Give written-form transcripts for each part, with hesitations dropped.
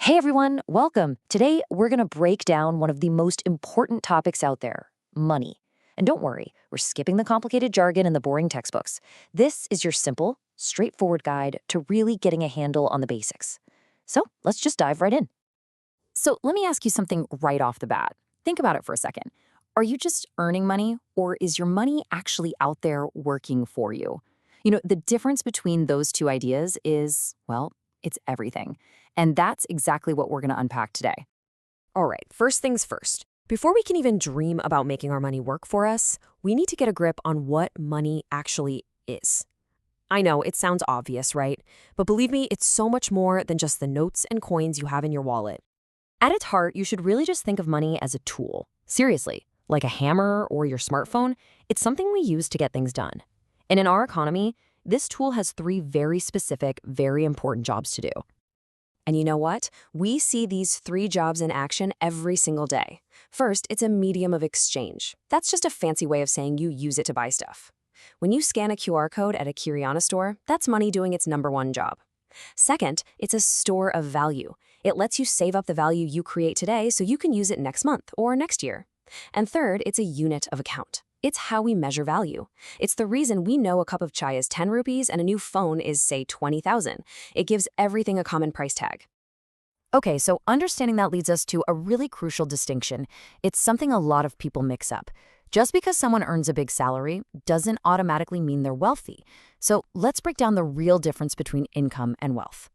Hey everyone, welcome. Today we're going to break down one of the most important topics out there, money. And don't worry, we're skipping the complicated jargon and the boring textbooks. This is your simple, straightforward guide to really getting a handle on the basics. So let's just dive right in. So let me ask you something right off the bat. Think about it for a second. Are you just earning money, or is your money actually out there working for you? The difference between those two ideas is, well, it's everything. And that's exactly what we're going to unpack today. All right, first things first. Before we can even dream about making our money work for us, we need to get a grip on what money actually is. I know, it sounds obvious, right? But believe me, it's so much more than just the notes and coins you have in your wallet. At its heart, you should really just think of money as a tool. Seriously, like a hammer or your smartphone, it's something we use to get things done. And in our economy, this tool has three very specific, very important jobs to do. And you know what? We see these three jobs in action every single day. First, it's a medium of exchange. That's just a fancy way of saying you use it to buy stuff. When you scan a QR code at a Kirana store, that's money doing its number one job. Second, it's a store of value. It lets you save up the value you create today so you can use it next month or next year. And third, it's a unit of account. It's how we measure value. It's the reason we know a cup of chai is 10 rupees and a new phone is, say, 20,000. It gives everything a common price tag. Okay, so understanding that leads us to a really crucial distinction. It's something a lot of people mix up. Just because someone earns a big salary doesn't automatically mean they're wealthy. So let's break down the real difference between income and wealth.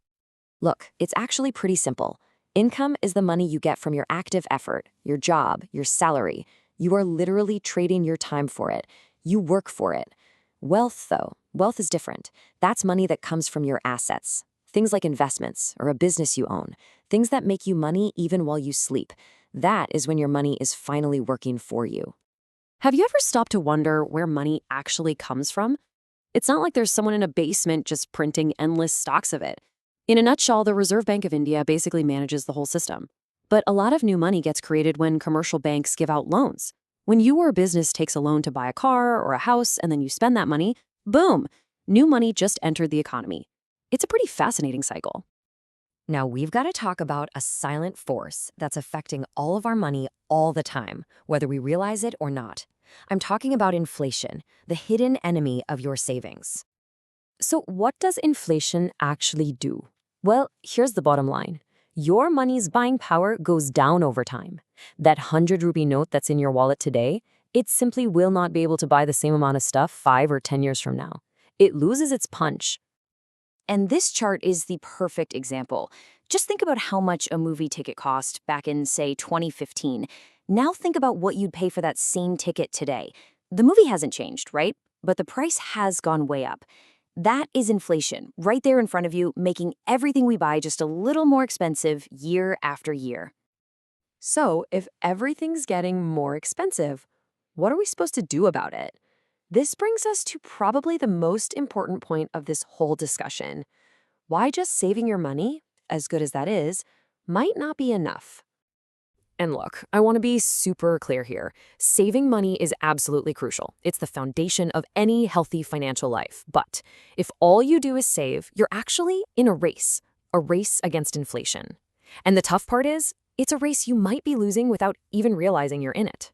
Look, it's actually pretty simple. Income is the money you get from your active effort, your job, your salary. You are literally trading your time for it. You work for it. Wealth, though, wealth is different. That's money that comes from your assets. Things like investments or a business you own. Things that make you money even while you sleep. That is when your money is finally working for you. Have you ever stopped to wonder where money actually comes from? It's not like there's someone in a basement just printing endless stocks of it. In a nutshell, the Reserve Bank of India basically manages the whole system. But a lot of new money gets created when commercial banks give out loans. When you or a business takes a loan to buy a car or a house and then you spend that money, boom, new money just entered the economy. It's a pretty fascinating cycle. Now we've got to talk about a silent force that's affecting all of our money all the time, whether we realize it or not. I'm talking about inflation, the hidden enemy of your savings. So what does inflation actually do? Well, here's the bottom line. Your money's buying power goes down over time. That 100 rupee note that's in your wallet today, it simply will not be able to buy the same amount of stuff 5 or 10 years from now. It loses its punch. And this chart is the perfect example. Just think about how much a movie ticket cost back in, say, 2015. Now think about what you'd pay for that same ticket today. The movie hasn't changed, right? But the price has gone way up. That is inflation, right there in front of you, making everything we buy just a little more expensive year after year. So, if everything's getting more expensive, what are we supposed to do about it? This brings us to probably the most important point of this whole discussion. Why just saving your money, as good as that is, might not be enough. And look, I want to be super clear here. Saving money is absolutely crucial. It's the foundation of any healthy financial life. But if all you do is save, you're actually in a race against inflation. And the tough part is, it's a race you might be losing without even realizing you're in it.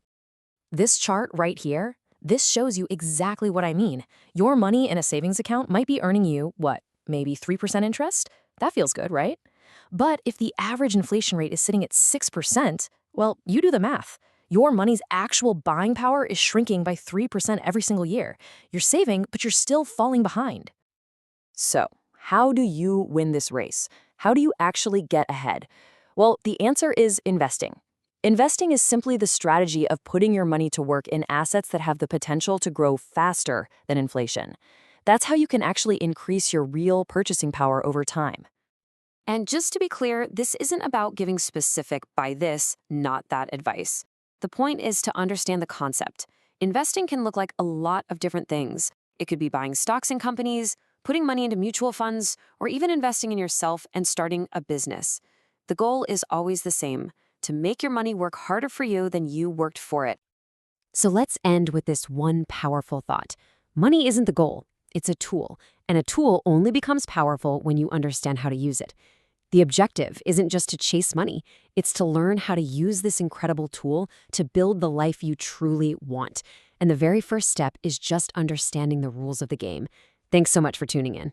This chart right here, this shows you exactly what I mean. Your money in a savings account might be earning you, what, maybe 3% interest? That feels good, right? But if the average inflation rate is sitting at 6%, well, you do the math. Your money's actual buying power is shrinking by 3% every single year. You're saving, but you're still falling behind. So, how do you win this race? How do you actually get ahead? Well, the answer is investing. Investing is simply the strategy of putting your money to work in assets that have the potential to grow faster than inflation. That's how you can actually increase your real purchasing power over time. And just to be clear, this isn't about giving specific buy this, not that advice. The point is to understand the concept. Investing can look like a lot of different things. It could be buying stocks in companies, putting money into mutual funds, or even investing in yourself and starting a business. The goal is always the same, to make your money work harder for you than you worked for it. So let's end with this one powerful thought. Money isn't the goal, it's a tool, and a tool only becomes powerful when you understand how to use it. The objective isn't just to chase money, it's to learn how to use this incredible tool to build the life you truly want. And the very first step is just understanding the rules of the game. Thanks so much for tuning in.